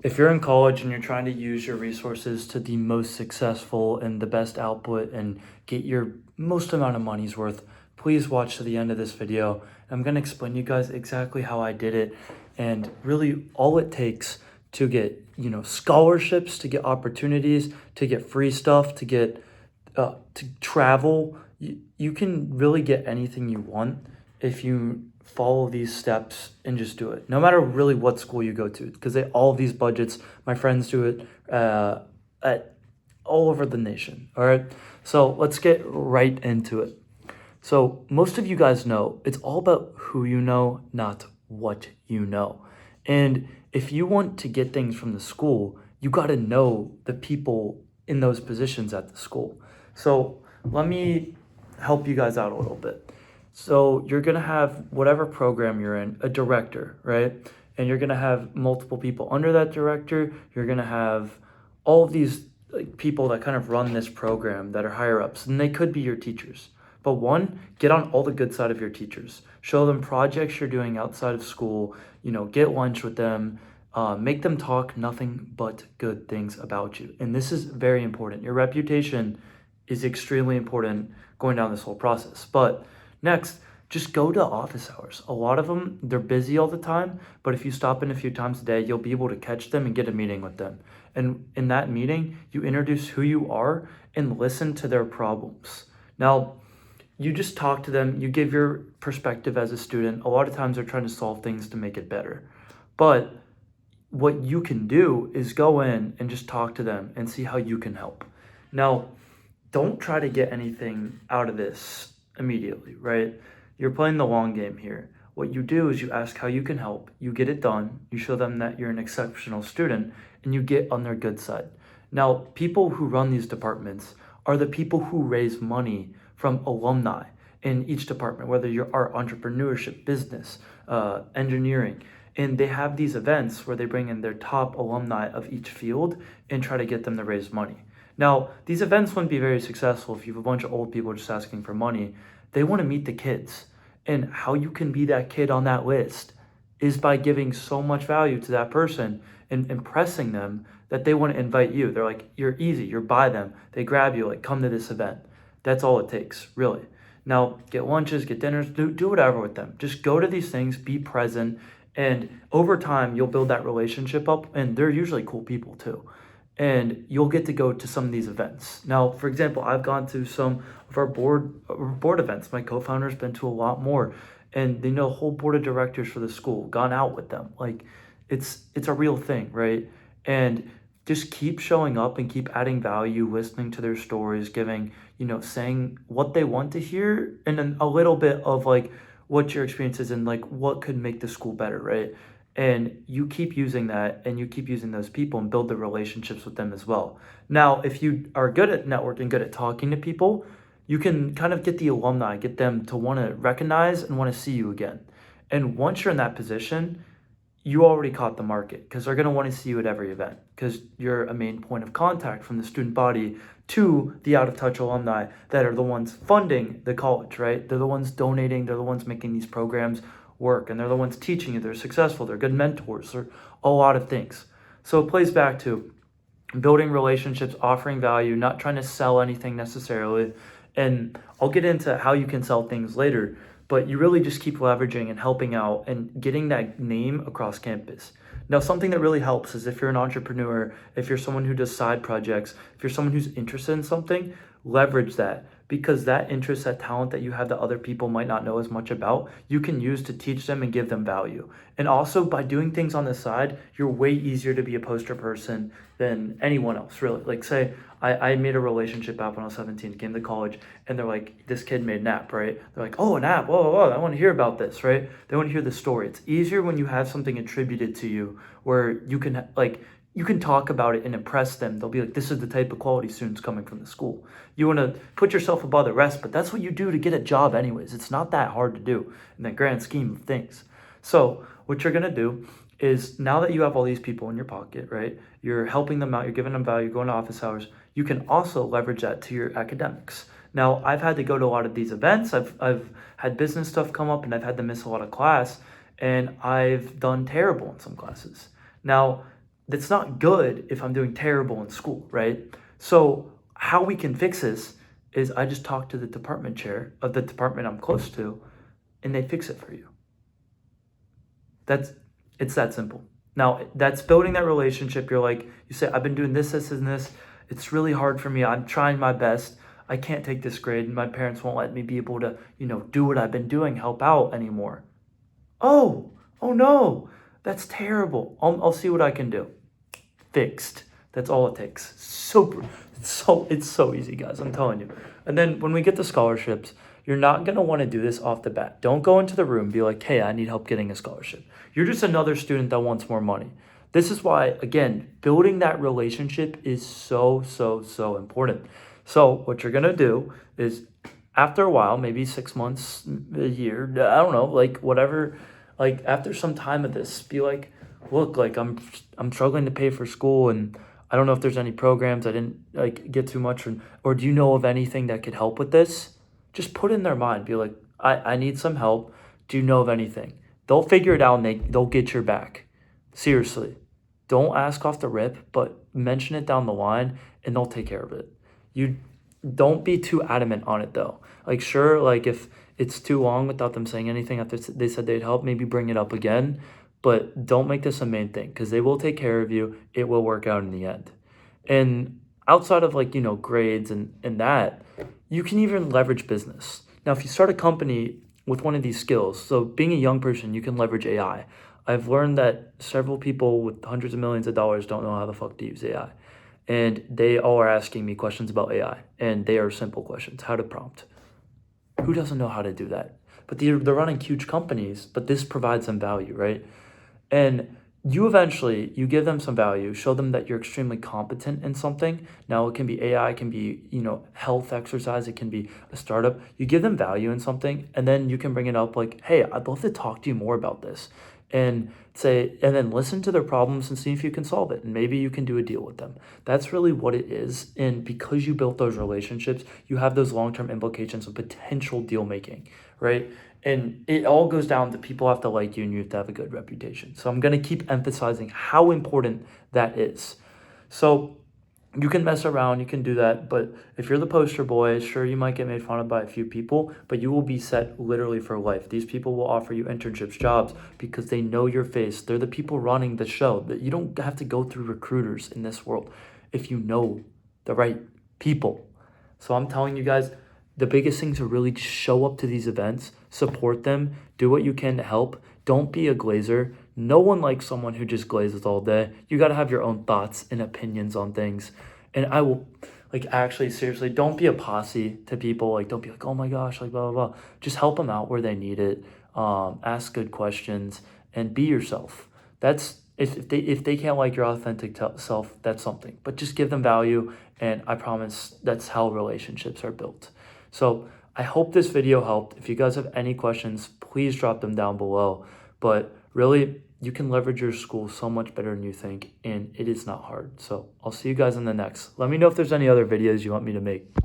If you're in college and you're trying to use your resources to the most successful and the best output and get your most amount of money's worth, please watch to the end of this video. I'm going to explain to you guys exactly how I did it and really all it takes to get, scholarships, to get opportunities, to get free stuff, to get to travel. You can really get anything you want if you follow these steps and just do it, no matter really what school you go to, because all of these budgets, my friends do it at all over the nation. All right, so let's get right into it. So most of you guys know it's all about who you know, not what you know. And if you want to get things from the school, you got to know the people in those positions at the school. So let me help you guys out a little bit. So you're going to have whatever program you're in, a director, right? And you're going to have multiple people under that director. You're going to have all of these people that kind of run this program that are higher ups, and they could be your teachers. But one, get on all the good side of your teachers. Show them projects you're doing outside of school, get lunch with them, make them talk nothing but good things about you. And this is very important. Your reputation is extremely important going down this whole process. But next, just go to office hours. A lot of them, they're busy all the time, but if you stop in a few times a day, you'll be able to catch them and get a meeting with them. And in that meeting, you introduce who you are and listen to their problems. Now, you just talk to them, you give your perspective as a student. A lot of times they're trying to solve things to make it better. But what you can do is go in and just talk to them and see how you can help. Now, don't try to get anything out of this immediately, right? You're playing the long game here. What you do is you ask how you can help, you get it done, you show them that you're an exceptional student, and you get on their good side. Now, people who run these departments are the people who raise money from alumni in each department, whether you're art, entrepreneurship, business, engineering. And they have these events where they bring in their top alumni of each field and try to get them to raise money. Now, these events wouldn't be very successful if you have a bunch of old people just asking for money. They want to meet the kids. And how you can be that kid on that list is by giving so much value to that person and impressing them that they want to invite you. They're like, you're easy, you're by them. They grab you, like, come to this event. That's all it takes, really. Now, get lunches, get dinners, do whatever with them. Just go to these things, be present, and over time, you'll build that relationship up, and they're usually cool people too. And you'll get to go to some of these events. Now, for example, I've gone to some of our board events. My co-founder's been to a lot more, and they know the whole board of directors for the school, gone out with them. Like, it's a real thing, right? And just keep showing up and keep adding value, listening to their stories, giving, saying what they want to hear, and then a little bit of like what your experience is and like what could make the school better, right? And you keep using that and you keep using those people and build the relationships with them as well. Now, if you are good at networking, good at talking to people, you can kind of get the alumni, get them to want to recognize and want to see you again. And once you're in that position, you already caught the market because they're going to want to see you at every event because you're a main point of contact from the student body to the out-of-touch alumni that are the ones funding the college, right? They're the ones donating. They're the ones making these programs work, and they're the ones teaching you. They're successful. They're good mentors. They're a lot of things. So it plays back to building relationships, offering value, not trying to sell anything necessarily. And I'll get into how you can sell things later, but you really just keep leveraging and helping out and getting that name across campus. Now, something that really helps is if you're an entrepreneur, if you're someone who does side projects, if you're someone who's interested in something, leverage that, because that interest, that talent that you have that other people might not know as much about, you can use to teach them and give them value. And also by doing things on the side, you're way easier to be a poster person than anyone else, really. Like, say I made a relationship app when I was 17, came to college, and they're like, this kid made an app, right? They're like, oh, an app, whoa, I want to hear about this, right? They want to hear the story. It's easier when you have something attributed to you where you can talk about it and impress them. They'll be like, this is the type of quality students coming from the school. You want to put yourself above the rest, but that's what you do to get a job anyways. It's not that hard to do in the grand scheme of things. So what you're going to do is, now that you have all these people in your pocket, right? You're helping them out, you're giving them value, going to office hours. You can also leverage that to your academics. Now, I've had to go to a lot of these events. I've had business stuff come up, and I've had to miss a lot of class, and I've done terrible in some classes. Now, that's not good if I'm doing terrible in school, right? So how we can fix this is I just talk to the department chair of the department I'm close to, and they fix it for you. It's that simple. Now that's building that relationship. You're like, you say, I've been doing this, and this. It's really hard for me. I'm trying my best. I can't take this grade, and my parents won't let me be able to, do what I've been doing, help out anymore. Oh, oh no, that's terrible. I'll see what I can do. Fixed. That's all it takes. It's so easy, guys. I'm telling you. And then when we get the scholarships, you're not gonna want to do this off the bat. Don't go into the room and be like, "Hey, I need help getting a scholarship." You're just another student that wants more money. This is why, again, building that relationship is so important. So what you're gonna do is, after a while, maybe 6 months, a year, I don't know, like whatever, like after some time of this, be like, look, like I'm struggling to pay for school, and I don't know if there's any programs I didn't like get too much, or do you know of anything that could help with this? Just put in their mind, be like, I need some help. Do you know of anything? They'll figure it out, and they'll get your back. Seriously. Don't ask off the rip, but mention it down the line, and they'll take care of it. You don't be too adamant on it though. Like, sure, like if it's too long without them saying anything after they said they'd help, maybe bring it up again, but don't make this a main thing, because they will take care of you. It will work out in the end. And outside of like, grades and that, you can even leverage business. Now, if you start a company with one of these skills, so being a young person, you can leverage AI. I've learned that several people with hundreds of millions of dollars don't know how the fuck to use AI. And they all are asking me questions about AI, and they are simple questions. How to prompt. Who doesn't know how to do that? But they're running huge companies, but this provides them value, right? And you give them some value, show them that you're extremely competent in something. Now it can be AI, it can be, health exercise, it can be a startup. You give them value in something, and then you can bring it up like, hey, I'd love to talk to you more about this. And then listen to their problems and see if you can solve it. And maybe you can do a deal with them. That's really what it is. And because you built those relationships, you have those long-term implications of potential deal making, right? And it all goes down to people have to like you, and you have to have a good reputation. So I'm going to keep emphasizing how important that is. So you can mess around, you can do that, but if you're the poster boy, sure, you might get made fun of by a few people, but you will be set literally for life. These people will offer you internships, jobs, because they know your face. They're the people running the show. That you don't have to go through recruiters in this world if you know the right people. So I'm telling you guys, the biggest thing to really just show up to these events, support them, do what you can to help. Don't be a glazer. No one likes someone who just glazes all day. You got to have your own thoughts and opinions on things. And I will, like, actually, seriously, don't be a posse to people. Like, don't be like, oh my gosh, like, blah, blah, blah. Just help them out where they need it. Ask good questions and be yourself. That's, if they can't like your authentic self, that's something. But just give them value, and I promise that's how relationships are built. So I hope this video helped. If you guys have any questions, please drop them down below. But really, you can leverage your school so much better than you think, and it is not hard. So I'll see you guys in the next. Let me know if there's any other videos you want me to make.